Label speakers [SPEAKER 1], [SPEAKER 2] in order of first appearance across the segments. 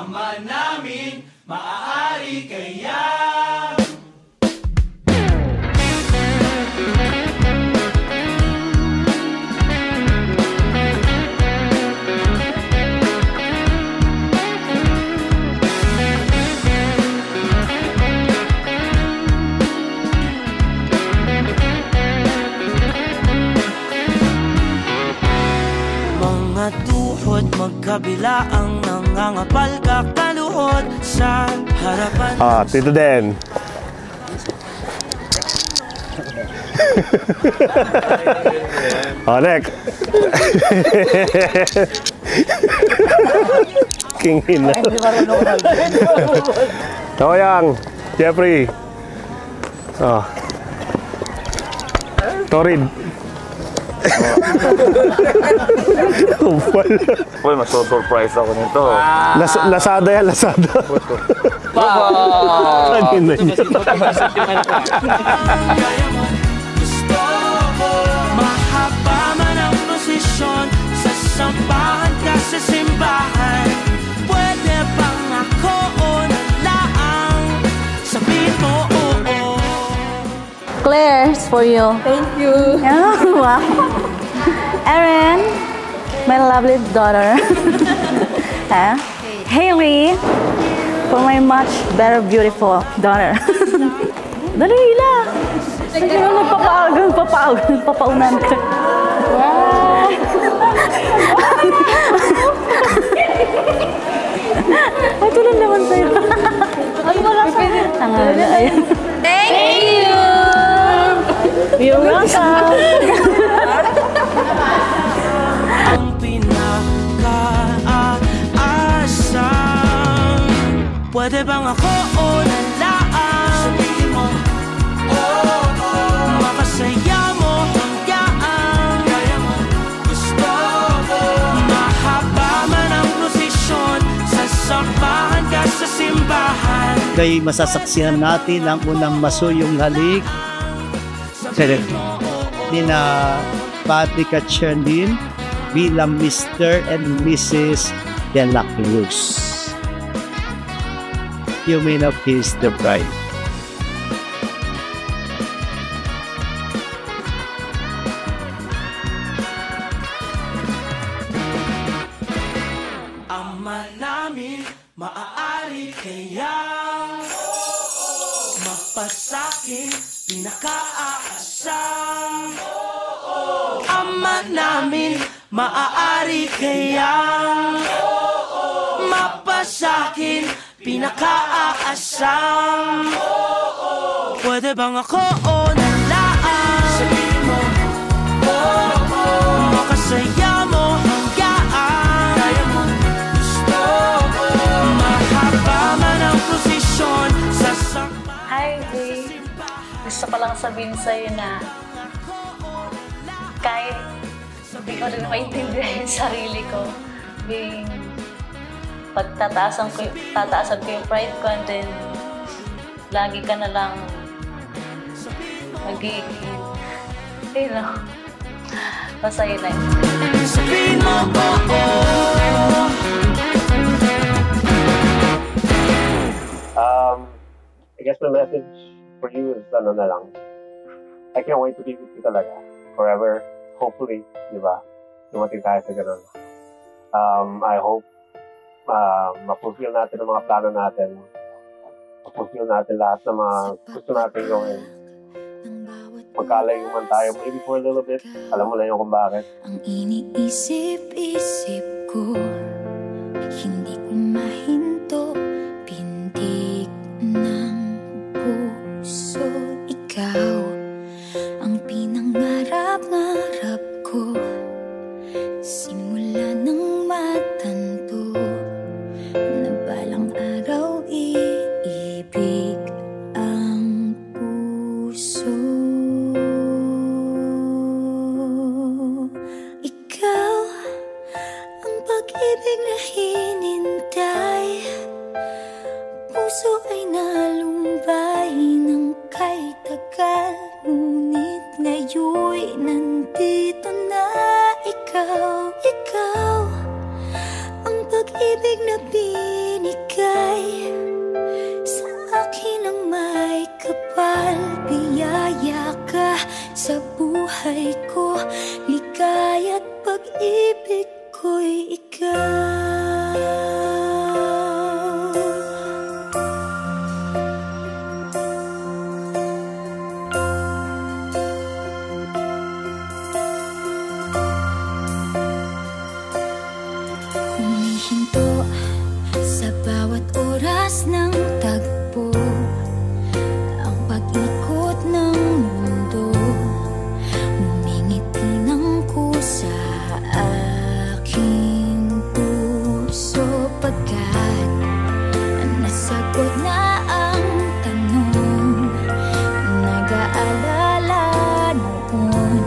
[SPEAKER 1] Ama namin, maaari kaya.
[SPEAKER 2] Mga tuhod magkabila ang nangangapal kakaluhod sa harapan.
[SPEAKER 3] Tito Den. Nek. King Hina. Toyang, Jeffrey. Torid.
[SPEAKER 4] Uy, maso-surprise ako nito.
[SPEAKER 3] Lazada yan, Lazada. Kanina niya.
[SPEAKER 2] Mahaba man ang posisyon sa sambahan ka sa simbahan. Pwede bang ako o nalaang sabihin mo oo?
[SPEAKER 5] Claire's for you.
[SPEAKER 6] Thank you.
[SPEAKER 5] Wow. Erin, my lovely daughter. Haley, for my much better, beautiful daughter. Dali lang. Papaunan ka. Wow. Ito lang naman sa'yo.
[SPEAKER 6] Ano ko lang sa'yo? Thank you!
[SPEAKER 5] You're welcome.
[SPEAKER 2] Ang pinaka-aasang pwede bang ako o nalaang sabihin mo makasaya mo hanggang kaya mo gusto mo. Mahaba man ang prosesyon sa sambahan ka sa simbahan.
[SPEAKER 7] Kay masasaksihan natin ang unang masuyong halik ni na Patrick at Sherlyn bilang Mr. and Mrs. De La Cruz. You may now kiss the bride.
[SPEAKER 2] Ama namin, maaari kaya mapasakin pinaka-aasang. Ama namin, maaari kaya mapasakin pinaka-aasang. Pwede bang ako o nalaan sabihin mo makasaya mo hanggang kaya mo gusto mo. Mahaba man ang posisyon sa sambahan.
[SPEAKER 5] Hi, Jay. Gusto ko lang sabihin sa'yo na kahit hindi ko rin maintindihan yung sarili ko, tataasan ko yung pride ko, and then lagi ka na lang magiging, masaya na yun.
[SPEAKER 2] Sabihin mo
[SPEAKER 3] I guess my message for you is ano na lang. I can't wait to be with you talaga. Forever. Hopefully, di ba? Dumating tayo sa ganun. I hope ma-fulfill natin ang mga plano natin. Ma-fulfill natin lahat ng mga gusto natin gawin. Magkalayo man tayo, maybe for a little bit. Alam mo na yun kung bakit.
[SPEAKER 8] Ang iniisip-isip ko, hindi ko mahinto. Pintig ng puso, ikaw ang pinangarap-ngarap ko. Simula ng matanto na balang araw iibig ang puso. Ikaw ang pag-ibig na hinintay. Sa bawat oras ng tagpo, ang pag-ikot ng mundo, humingiti ng kusa aking puso. Pagkat nasagot na ang tanong, nag-aalala noon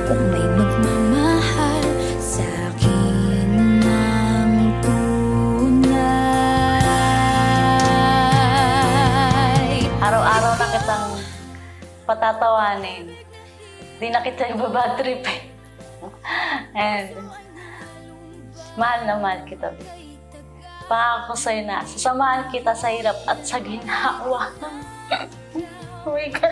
[SPEAKER 8] kung may magmamahal sa akin ng tunay.
[SPEAKER 5] Araw-araw na kitang patatawanin. Di na kita ibabad trip eh. And mahal na mahal kita, baby. Pangako sa'yo na sasamahan kita sa hirap at sa ginhawa. Oh my God.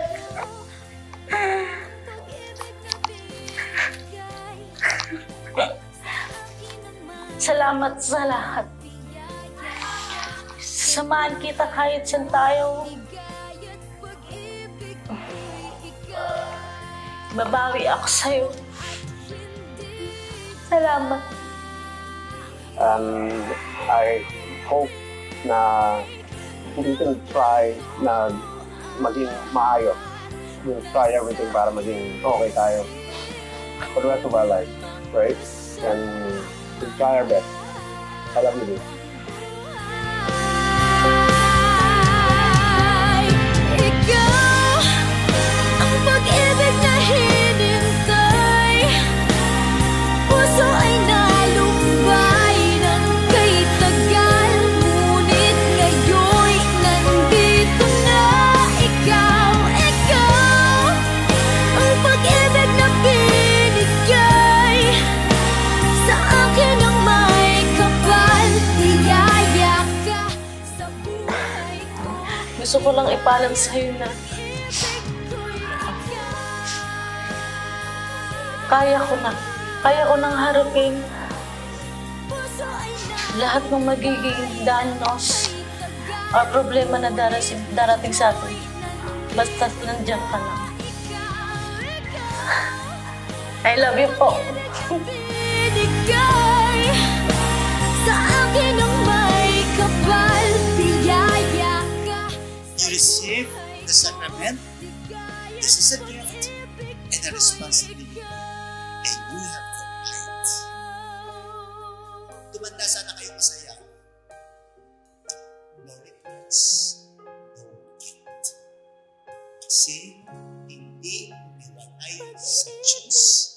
[SPEAKER 5] Salamat sa lahat. Sasamahan kita kahit saan tayo. Babawi ako sa'yo. Salamat.
[SPEAKER 3] And I hope na we can try na maging maayos. We'll try everything para maging okay tayo for the rest of our life, right? And we'll try our best. I love you, dude.
[SPEAKER 8] Ikaw ang pag-ibig na hinintay, puso ay nalumbay ng kay tagal, ngunit ngayon'y nandito na. Ikaw ang pag-ibig na binigay sa akin ang may kapal, tiyaya ka sa buhay ko.
[SPEAKER 5] Gusto ko lang ipalam sa'yo na kaya ko nang harapin lahat ng magiging danos o problema na darating sa atin. Basta't nandiyan ka lang. I love you po.
[SPEAKER 8] Binigay sa akin ang may kapal, tiyaya ka.
[SPEAKER 7] You receive the sacrament. This is a gift and a responsibility. And you have the right. Tumanda sana kayo masaya. No regrets, no guilt. Kasi hindi umiwalay sa Diyos